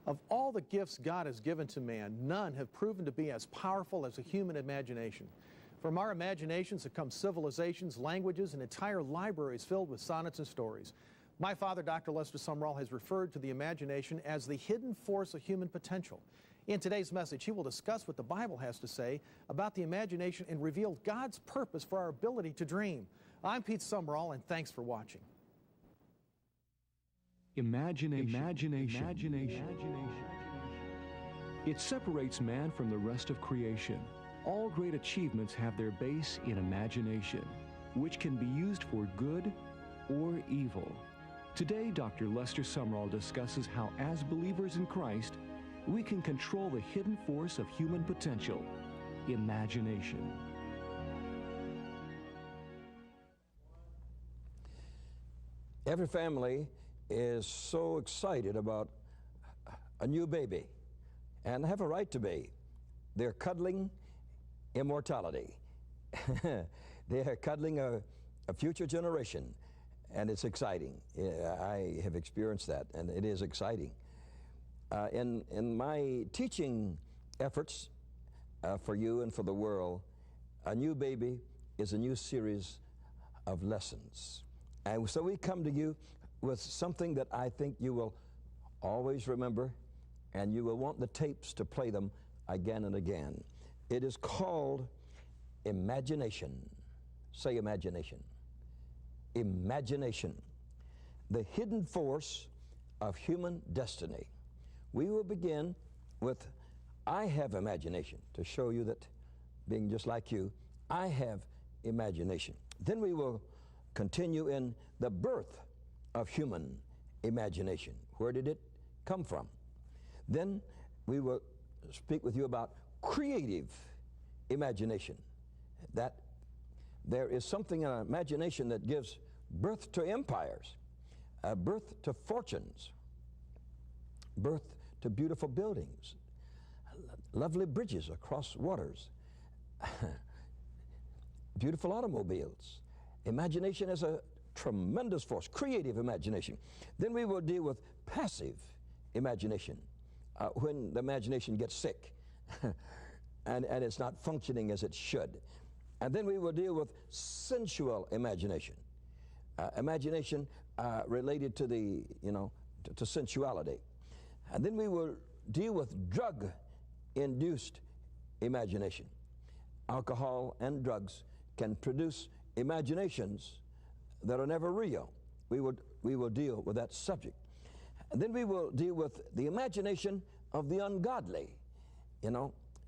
Of all the gifts God has given to man, none have proven to be as powerful as a human imagination. From our imaginations have come civilizations, languages, and entire libraries filled with sonnets and stories. My father, Dr. Lester Sumrall, has referred to the imagination as the hidden force of human potential. In today's message, he will discuss what the Bible has to say about the imagination and reveal God's purpose for our ability to dream. I'm Pete Sumrall, and thanks for watching. Imagination. It separates man from the rest of creation. All great achievements have their base in imagination, which can be used for good or evil. Today, Dr. Lester Sumrall discusses how, as believers in Christ, we can control the hidden force of human potential, imagination. Every family is so excited about a new baby, and have a right to be. They're cuddling immortality. They are cuddling a future generation, and it's exciting. I have experienced that, and it is exciting. In my teaching efforts for you and for the world, a new baby is a new series of lessons. And so we come to you with something that I think you will always remember, and you will want the tapes to play them again and again. It is called imagination. Say imagination. Imagination. The hidden force of human destiny. We will begin with I have imagination, to show you that, being just like you, I have imagination. Then we will continue in the birth of human imagination. Where did it come from? Then we will speak with you about creative imagination. That there is something in our imagination that gives birth to empires, birth to fortunes, birth to beautiful buildings, lovely bridges across waters, beautiful automobiles. Imagination is a tremendous force, creative imagination. Then we will deal with passive imagination, when the imagination gets sick and it's not functioning as it should. And then we will deal with sensual imagination, imagination related to the, to sensuality. And then we will deal with drug-induced imagination. Alcohol and drugs can produce imaginations that are never real. We will deal with that subject. And then we will deal with the imagination of the ungodly.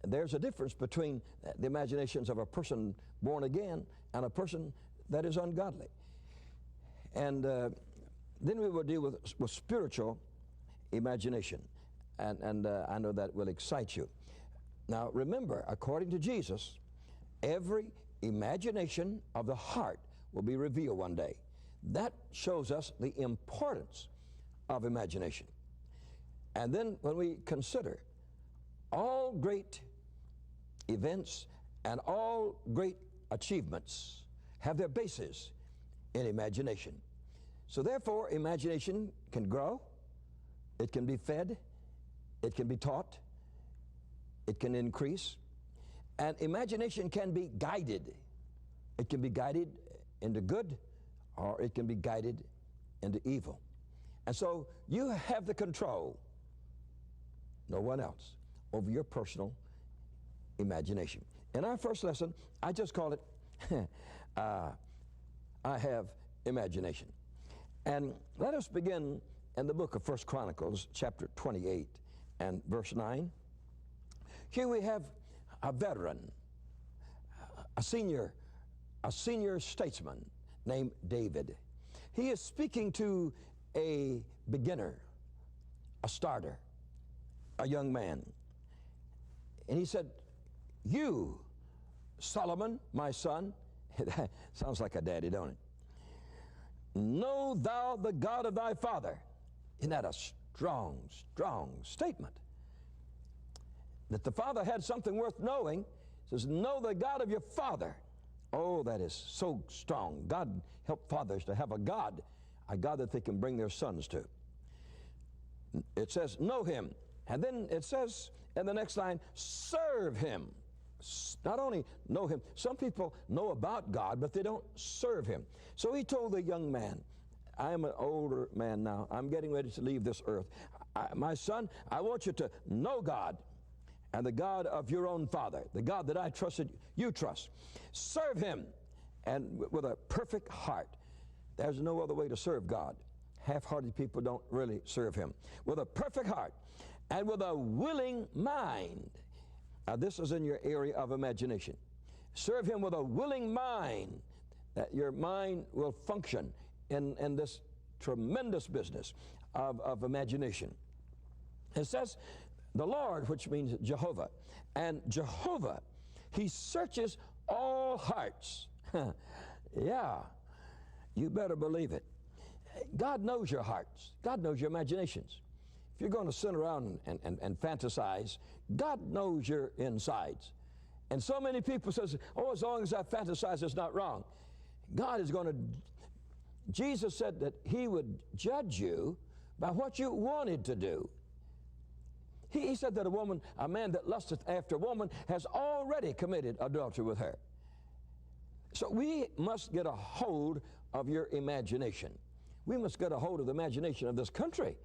There's a difference between the imaginations of a person born again and a person that is ungodly. And then we will deal with spiritual imagination. And I know that will excite you. Now remember, according to Jesus, every imagination of the heart will be revealed one day. That shows us the importance of imagination. And then when we consider all great events and all great achievements have their basis in imagination. So therefore, imagination can grow, it can be fed, it can be taught, it can increase, and imagination can be guided. It can be guided into good, or it can be guided into evil. And so you have the control, no one else, over your personal imagination. In our first lesson, I just called it, I have imagination. And let us begin in the book of 1 Chronicles, chapter 28 and verse 9. Here we have a veteran, a senior statesman named David. He is speaking to a beginner, a starter, a young man. And he said, "You, Solomon, my son," that sounds like a daddy, don't it? "Know thou the God of thy father." Isn't that a strong, strong statement? That the father had something worth knowing. He says, "Know the God of your father." Oh, that is so strong. God help fathers to have a God that they can bring their sons to. It says, "Know him And then it says in the next line, serve him. Not only know him, some people know about God, but they don't serve him. So he told the young man, I am an older man now. I'm getting ready to leave this earth. My son, I want you to know God and the God of your own father, the God that I trusted, you trust. Serve him, and with a perfect heart. There's no other way to serve God. Half-hearted people don't really serve him. With a perfect heart and with a willing mind. Now this is in your area of imagination. Serve him with a willing mind, that your mind will function in this tremendous business of imagination. It says, the Lord, which means Jehovah, and Jehovah, he searches all hearts. Yeah, you better believe it. God knows your hearts. God knows your imaginations. If you're going to sit around and fantasize, God knows your insides. And so many people says, oh, as long as I fantasize, it's not wrong. God is going to, Jesus said that he would judge you by what you wanted to do. He said that a man that lusteth after a woman has already committed adultery with her. So we must get a hold of your imagination. We must get a hold of the imagination of this country.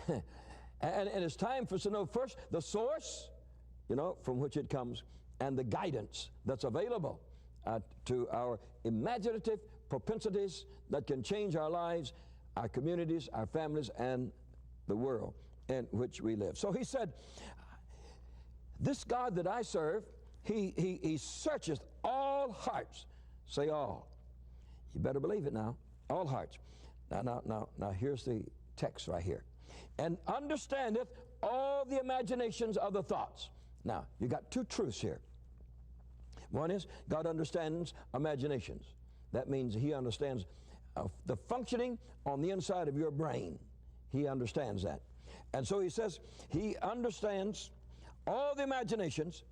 and it's time for us to know first the source, from which it comes, and the guidance that's available to our imaginative propensities that can change our lives, our communities, our families, and the world in which we live. So he said, this God that I serve, he searcheth all hearts. Say all. You better believe it now. All hearts. Now here's the text right here. And understandeth all the imaginations of the thoughts. Now, you got two truths here. One is God understands imaginations. That means he understands the functioning on the inside of your brain. He understands that. And so he says he understands all the imaginations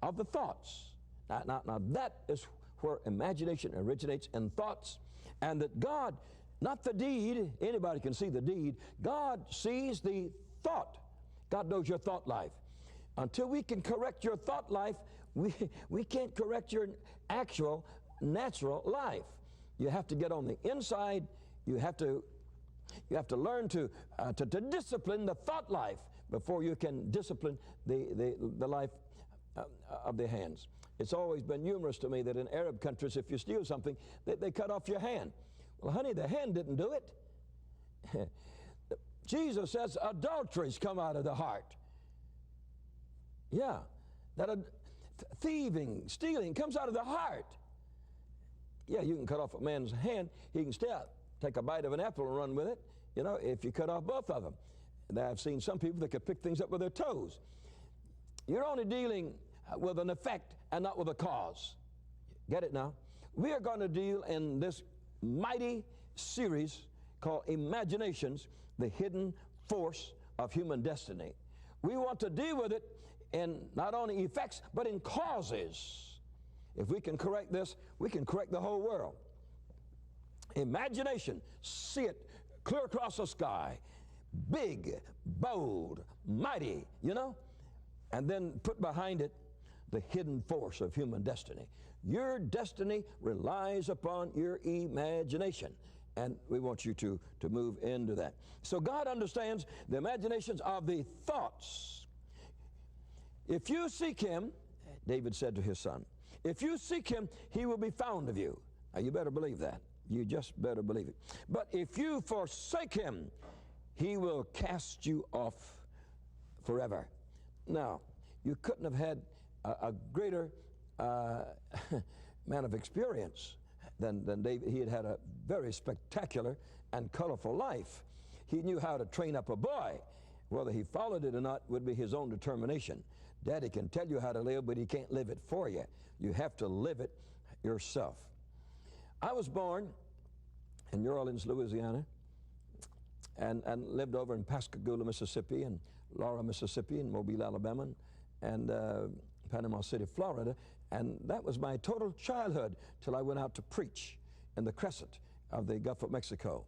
of the thoughts. Now that is where imagination originates in thoughts, and that God, not the deed, anybody can see the deed, God sees the thought. God knows your thought life. Until we can correct your thought life, we can't correct your actual natural life. You have to get on the inside. You have to learn to discipline the thought life before you can discipline the life of the hands. It's always been humorous to me that in Arab countries, if you steal something, they cut off your hand. Well, honey, the hand didn't do it. Jesus says adulteries come out of the heart. Yeah, that thieving, stealing comes out of the heart. Yeah, you can cut off a man's hand. He can still take a bite of an apple and run with it, if you cut off both of them. And I've seen some people that could pick things up with their toes. You're only dealing with an effect and not with a cause. Get it now? We are going to deal in this mighty series called Imaginations, the Hidden Force of Human Destiny. We want to deal with it in not only effects, but in causes. If we can correct this, we can correct the whole world. Imagination, see it clear across the sky, big, bold, mighty, and then put behind it the hidden force of human destiny. Your destiny relies upon your imagination, and we want you to move into that. So God understands the imaginations of the thoughts. If you seek him, David said to his son, if you seek him, he will be found of you. Now you better believe that. You just better believe it. But if you forsake him, he will cast you off forever. Now, you couldn't have had a greater man of experience than David. He had had a very spectacular and colorful life. He knew how to train up a boy. Whether he followed it or not would be his own determination. Daddy can tell you how to live, but he can't live it for you. You have to live it yourself. I was born in New Orleans, Louisiana, and lived over in Pascagoula, Mississippi, and Laura, Mississippi, and Mobile, Alabama, and Panama City, Florida. And that was my total childhood till I went out to preach in the crescent of the Gulf of Mexico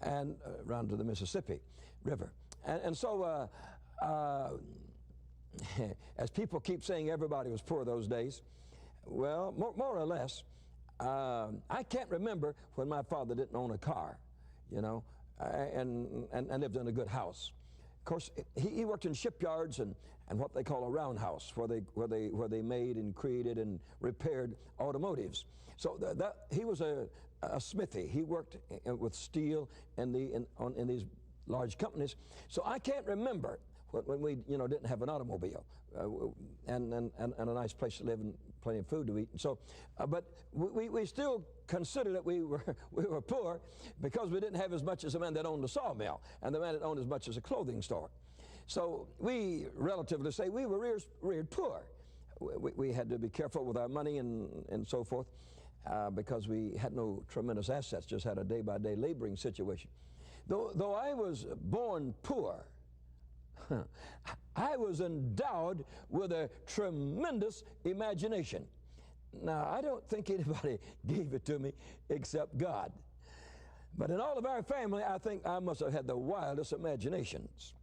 and around to the Mississippi River. And so As people keep saying everybody was poor those days, well, more or less. I can't remember when my father didn't own a car, you know, and lived in a good house. Of course, he worked in shipyards and what they call a roundhouse, where they made and created and repaired automotives. So he was a smithy. He worked with steel in these large companies. So I can't remember when we didn't have an automobile and a nice place to live and plenty of food to eat. And so, but we still consider that we were poor because we didn't have as much as the man that owned the sawmill and the man that owned as much as a clothing store. So we relatively say we were reared poor. We had to be careful with our money and so forth because we had no tremendous assets, just had a day-by-day laboring situation. Though I was born poor, I was endowed with a tremendous imagination. Now, I don't think anybody gave it to me except God. But in all of our family, I think I must have had the wildest imaginations.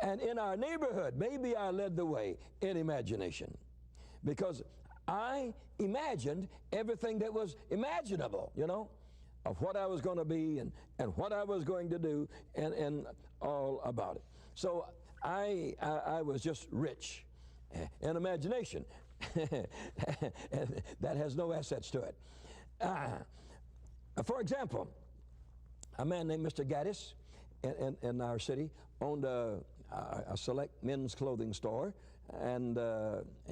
And in our neighborhood, maybe I led the way in imagination, because I imagined everything that was imaginable, you know, of what I was going to be and what I was going to do and all about it. So I was just rich in imagination. And that has no assets to it. For example, a man named Mr. Gaddis in our city owned a select men's clothing store and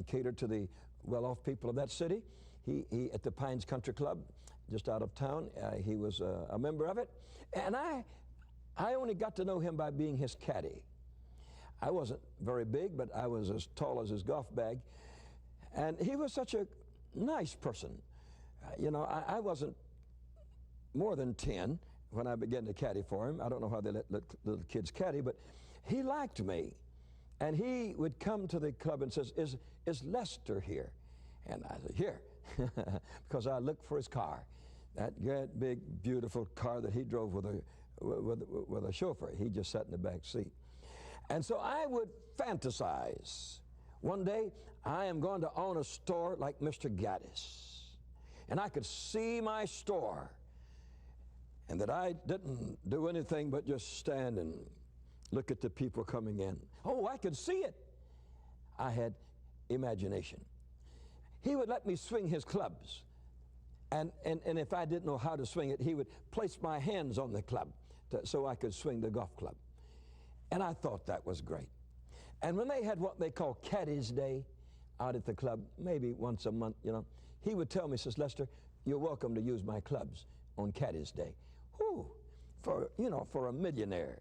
catered to the well-off people of that city. He at the Pines Country Club, just out of town, he was a member of it. And I only got to know him by being his caddy. I wasn't very big, but I was as tall as his golf bag. And he was such a nice person. You know, I wasn't more than 10 when I began to caddy for him. I don't know how they let little kids caddy, but he liked me. And he would come to the club and says, is Lester here? And I said, here, because I looked for his car. That great, big, beautiful car that he drove with a chauffeur. He just sat in the back seat. And so I would fantasize. One day, I am going to own a store like Mr. Gaddis. And I could see my store, and that I didn't do anything but just stand and look at the people coming in. Oh, I could see it. I had imagination. He would let me swing his clubs. And if I didn't know how to swing it, he would place my hands on the club so I could swing the golf club. And I thought that was great. And when they had what they call Caddy's Day out at the club, maybe once a month, you know, he would tell me, says, Lester, you're welcome to use my clubs on Caddy's Day. Whew, for a millionaire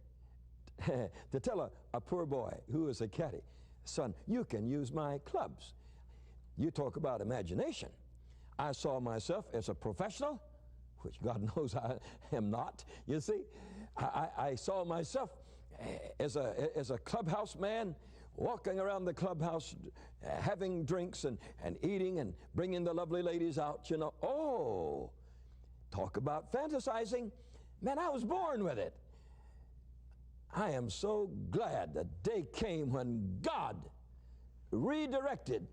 to tell a poor boy who is a caddy, son, you can use my clubs. You talk about imagination. I saw myself as a professional, which God knows I am not, you see. I saw myself as a clubhouse man, walking around the clubhouse, having drinks and eating and bringing the lovely ladies out, you know. Oh, talk about fantasizing. Man, I was born with it. I am so glad the day came when God redirected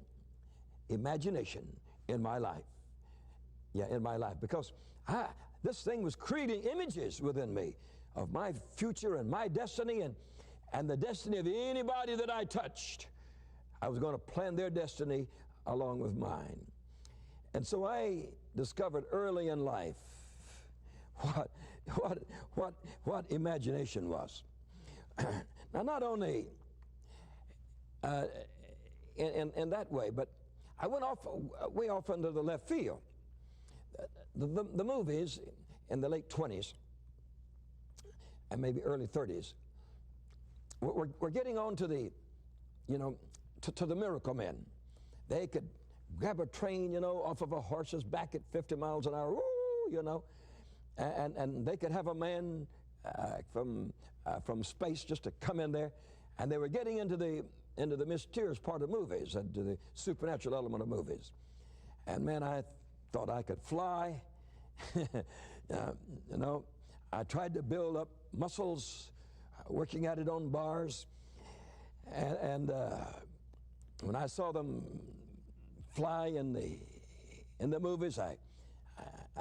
imagination in my life. Yeah, in my life, because this thing was creating images within me of my future and my destiny and the destiny of anybody that I touched. I was going to plan their destiny along with mine. And so I discovered early in life what imagination was. Now, not only in that way, but I went way off into the left field. The movies in the late 20s and maybe early 30s were getting on to the, to the miracle men. They could grab a train, off of a horse's back at 50 miles an hour, and they could have a man from space just to come in there, and they were getting into the mysterious part of movies, into the supernatural element of movies. And man, I thought I could fly. I tried to build up muscles, working at it on bars. And when I saw them fly in the movies, I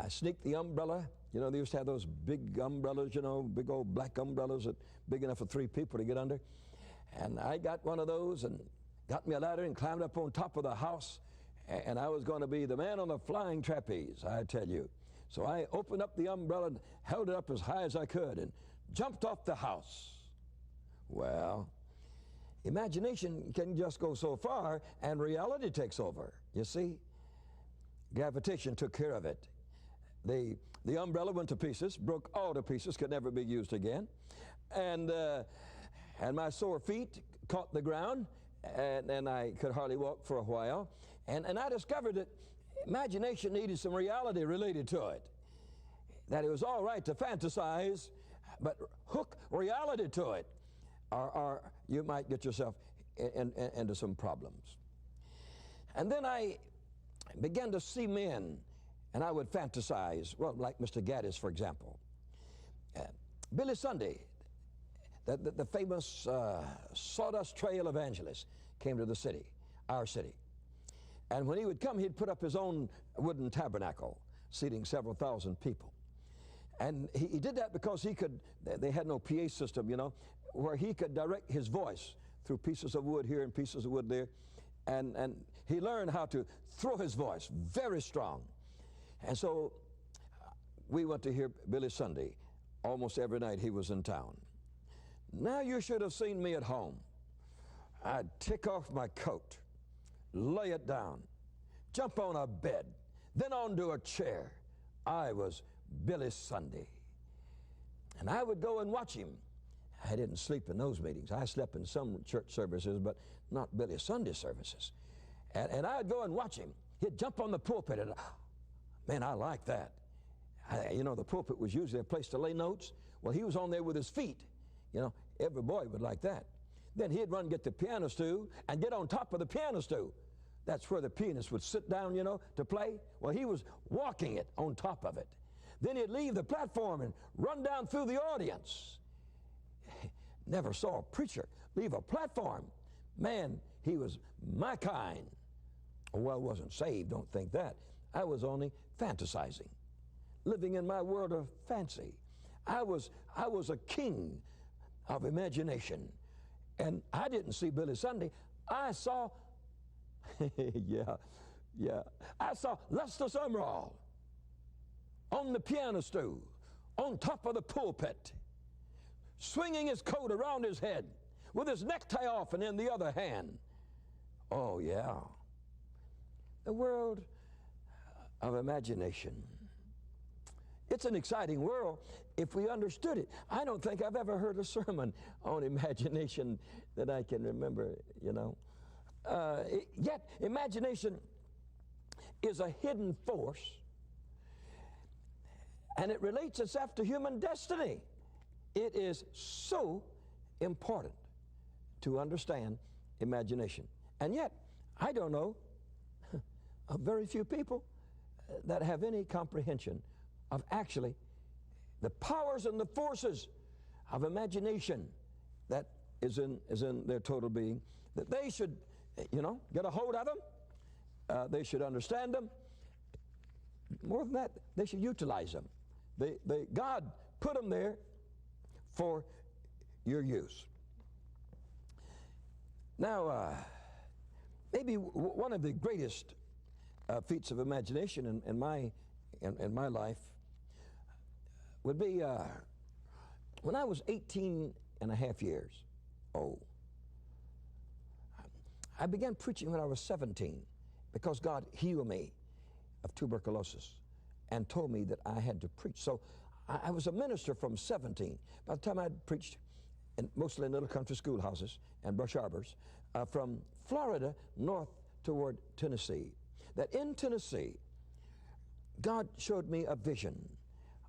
sneaked the umbrella. You know, they used to have those big umbrellas, you know, big old black umbrellas that big enough for 3 people to get under. And I got one of those and got me a ladder and climbed up on top of the house. And I was going to be the man on the flying trapeze, I tell you. So I opened up the umbrella and held it up as high as I could and jumped off the house. Well, imagination can just go so far and reality takes over, you see. Gravitation took care of it. The umbrella went to pieces, broke all to pieces, could never be used again. And my sore feet caught the ground, and I could hardly walk for a while. And I discovered that imagination needed some reality related to it. That it was all right to fantasize, but hook reality to it, or you might get yourself into some problems. And then I began to see men, and I would fantasize, well, like Mr. Gaddis, for example. Billy Sunday, the famous sawdust trail evangelist, came to the city, our city. And when he would come, he'd put up his own wooden tabernacle, seating several thousand people. And he did that because they had no PA system, you know, where he could direct his voice through pieces of wood here and pieces of wood there. And he learned how to throw his voice very strong. And so we went to hear Billy Sunday almost every night he was in town. Now you should have seen me at home. I'd take off my coat, lay it down, jump on a bed, then onto a chair. I was Billy Sunday. And I would go and watch him. I didn't sleep in those meetings. I slept in some church services, but not Billy Sunday services. And I'd go and watch him. He'd jump on the pulpit, and man, I like that. You know, the pulpit was usually a place to lay notes. Well, he was on there with his feet. You know, every boy would like that. Then he'd run and get the piano stool and get on top of the piano stool. That's where the pianist would sit down, you know, to play. Well, he was walking it on top of it. Then he'd leave the platform and run down through the audience. Never saw a preacher leave a platform. Man, he was my kind. Well, I wasn't saved, don't think that. I was only fantasizing, living in my world of fancy. I was a king of imagination. And I didn't see Billy Sunday. I saw, I saw Lester Sumrall on the piano stool, on top of the pulpit, swinging his coat around his head with his necktie off and in the other hand. Oh, yeah. The world of imagination. It's an exciting world if we understood it. I don't think I've ever heard a sermon on imagination that I can remember, you know. Yet, imagination is a hidden force, and it relates itself to human destiny. It is so important to understand imagination. And yet, I don't know of very few people that have any comprehension of actually the powers and the forces of imagination that is in their total being, that they should, you know, get a hold of them. They should understand them. More than that, they should utilize them. God put them there for your use. Now, maybe one of the greatest feats of imagination in my life would be when I was 18 and a half years old. I began preaching when I was 17 because God healed me of tuberculosis and told me that I had to preach. So I was a minister from 17. By the time I'd preached mostly in little country schoolhouses and brush arbors, from Florida north toward Tennessee, that in Tennessee, God showed me a vision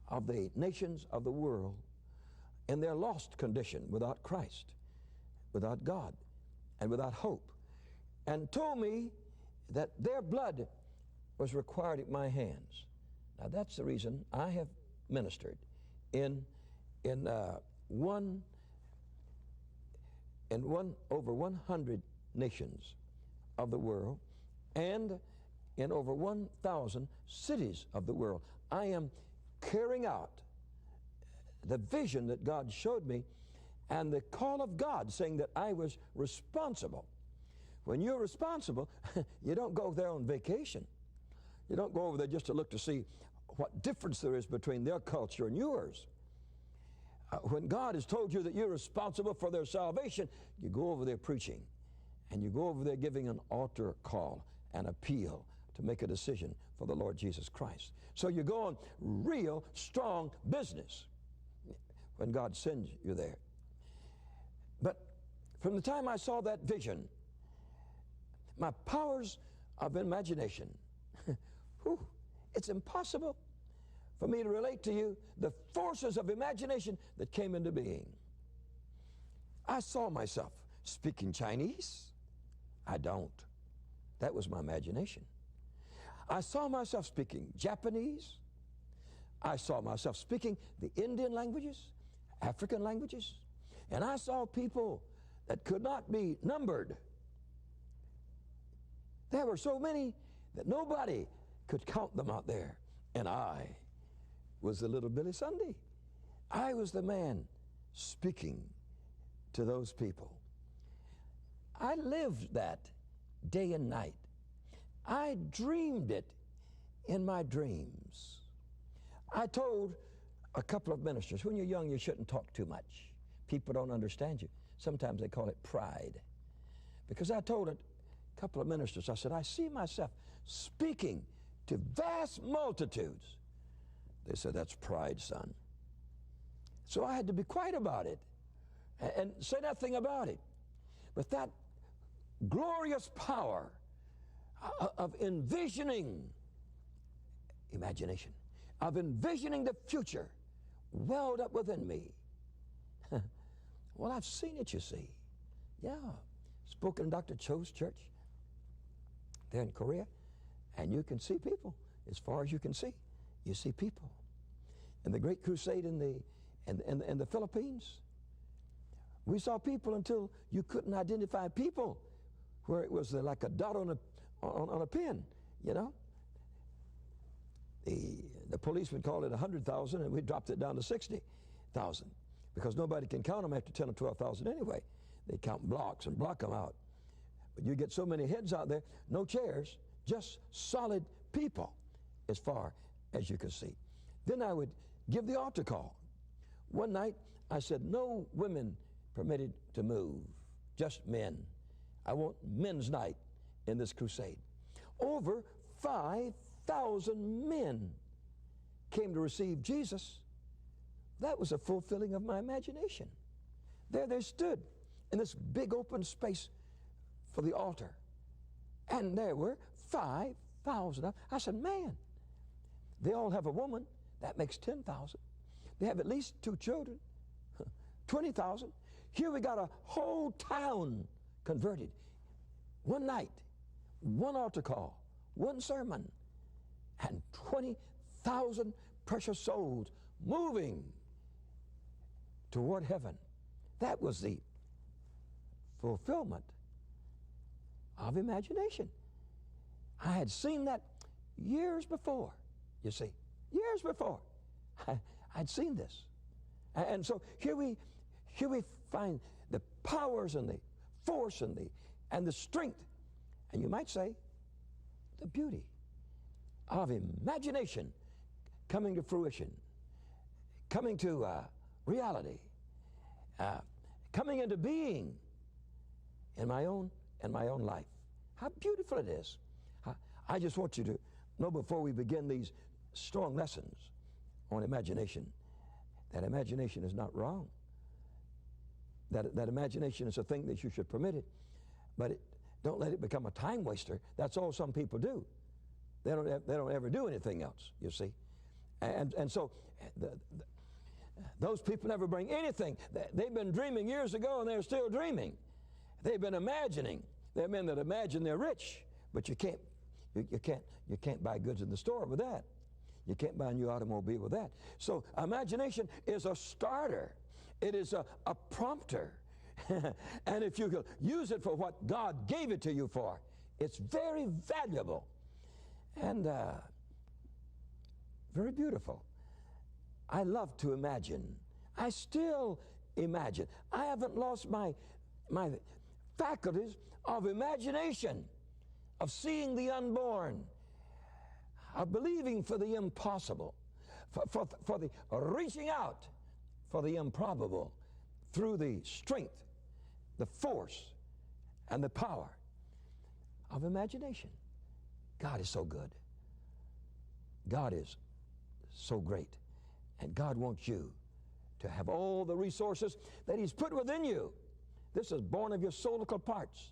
of the nations of the world in their lost condition without Christ, without God, and without hope, and told me that their blood was required at my hands. Now that's the reason I have ministered in one in over 100 nations of the world and in over 1,000 cities of the world. I am carrying out the vision that God showed me and the call of God saying that I was responsible. When you're responsible, you don't go there on vacation. You don't go over there just to look to see what difference there is between their culture and yours. When God has told you that you're responsible for their salvation, you go over there preaching, and you go over there giving an altar call, an appeal to make a decision for the Lord Jesus Christ. So you go on real strong business when God sends you there. But from the time I saw that vision, my powers of imagination, whew, it's impossible for me to relate to you the forces of imagination that came into being. I saw myself speaking Chinese. I don't. That was my imagination. I saw myself speaking Japanese. I saw myself speaking the Indian languages, African languages, and I saw people that could not be numbered. There were so many that nobody could count them out there, and I was the little Billy Sunday. I was the man speaking to those people. I lived that day and night. I dreamed it in my dreams. I told a couple of ministers, when you're young, you shouldn't talk too much. People don't understand you. Sometimes they call it pride. Because I told a couple of ministers, I said, I see myself speaking to vast multitudes. They said, that's pride, son. So I had to be quiet about it and say nothing about it. But that glorious power of envisioning imagination, of envisioning the future, welled up within me. Well, I've seen it, you see. Yeah. Spoken in Dr. Cho's church there in Korea, and you can see people as far as you can see. You see people. In the Great Crusade in the Philippines, we saw people until you couldn't identify people, where it was like a dot on a pin, you know. The policeman called it 100,000, and we dropped it down to 60,000 because nobody can count them after 10 or 12,000 anyway. They count blocks and block them out. But you get so many heads out there, no chairs, just solid people as far as you can see. Then I would give the altar call. One night I said, no women permitted to move, just men. I want men's night in this crusade. Over 5,000 men came to receive Jesus. That was a fulfilling of my imagination. There they stood in this big open space for the altar. And there were 5,000. I said, man, they all have a woman. That makes 10,000. They have at least 2 children. 20,000. Here we got a whole town converted. One night, one altar call, one sermon, and 20,000 precious souls moving toward heaven. That was the fulfillment of imagination. I had seen that years before, you see. Years before, I'd seen this. And so here we find the powers and the force and the strength, and you might say the beauty of imagination coming to fruition, coming to reality, coming into being in my own life. How beautiful it is. I just want you to know before we begin these strong lessons on imagination, that imagination is not wrong. That imagination is a thing that you should permit it, but don't let it become a time waster. That's all some people do. They don't ever do anything else, you see. And so those people never bring anything. They've been dreaming years ago, and they're still dreaming. They've been imagining. There are men that imagine they're rich, but you can't buy goods in the store with that. You can't buy a new automobile with that. So imagination is a starter. It is a prompter. And if you could use it for what God gave it to you for, it's very valuable and very beautiful. I love to imagine. I still imagine. I haven't lost my faculties of imagination, of seeing the unborn, of believing for the impossible, for the reaching out for the improbable through the strength, the force, and the power of imagination. God is so good. God is so great. And God wants you to have all the resources that He's put within you. This is born of your soulical parts.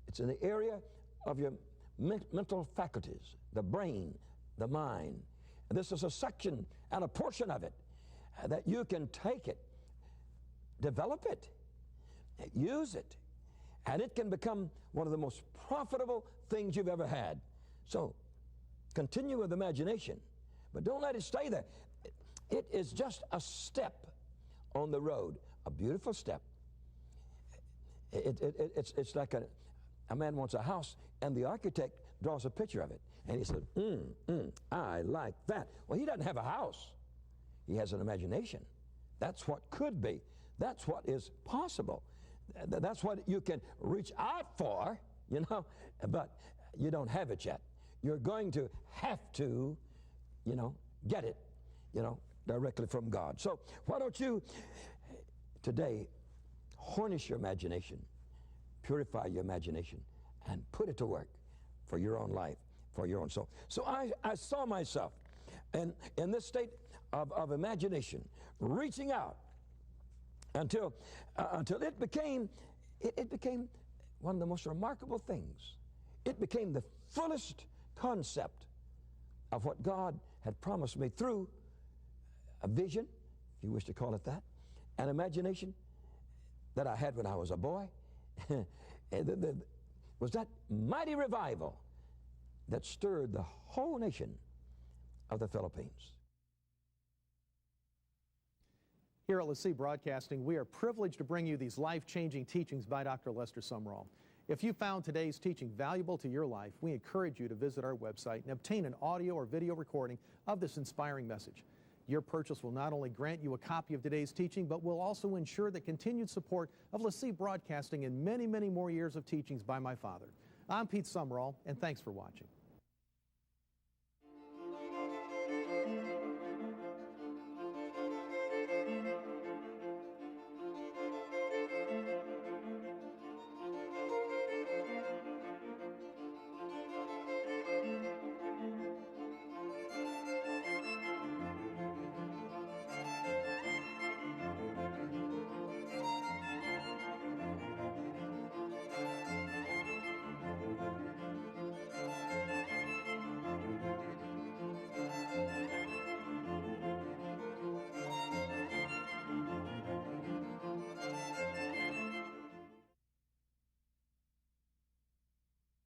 It's in the area of your mental faculties, the brain, the mind. And this is a section and a portion of it that you can take it, develop it, use it, and it can become one of the most profitable things you've ever had. So continue with imagination, but don't let it stay there. It is just a step on the road, a beautiful step. It's like a man wants a house, and the architect draws a picture of it, and he says, I like that. Well, he doesn't have a house. He has an imagination. That's what could be. That's what is possible. That's what you can reach out for, you know, but you don't have it yet. You're going to have to, you know, get it, you know, directly from God. So why don't you today harness your imagination, purify your imagination, and put it to work for your own life, for your own soul. So I saw myself in this state of imagination, reaching out until it became one of the most remarkable things. It became the fullest concept of what God had promised me through a vision, if you wish to call it that, an imagination that I had when I was a boy. Was that mighty revival that stirred the whole nation of the Philippines. Here at LaCie Broadcasting, we are privileged to bring you these life-changing teachings by Dr. Lester Sumrall. If you found today's teaching valuable to your life, we encourage you to visit our website and obtain an audio or video recording of this inspiring message. Your purchase will not only grant you a copy of today's teaching, but will also ensure the continued support of LaCie Broadcasting and many, many more years of teachings by my father. I'm Pete Sumrall, and thanks for watching.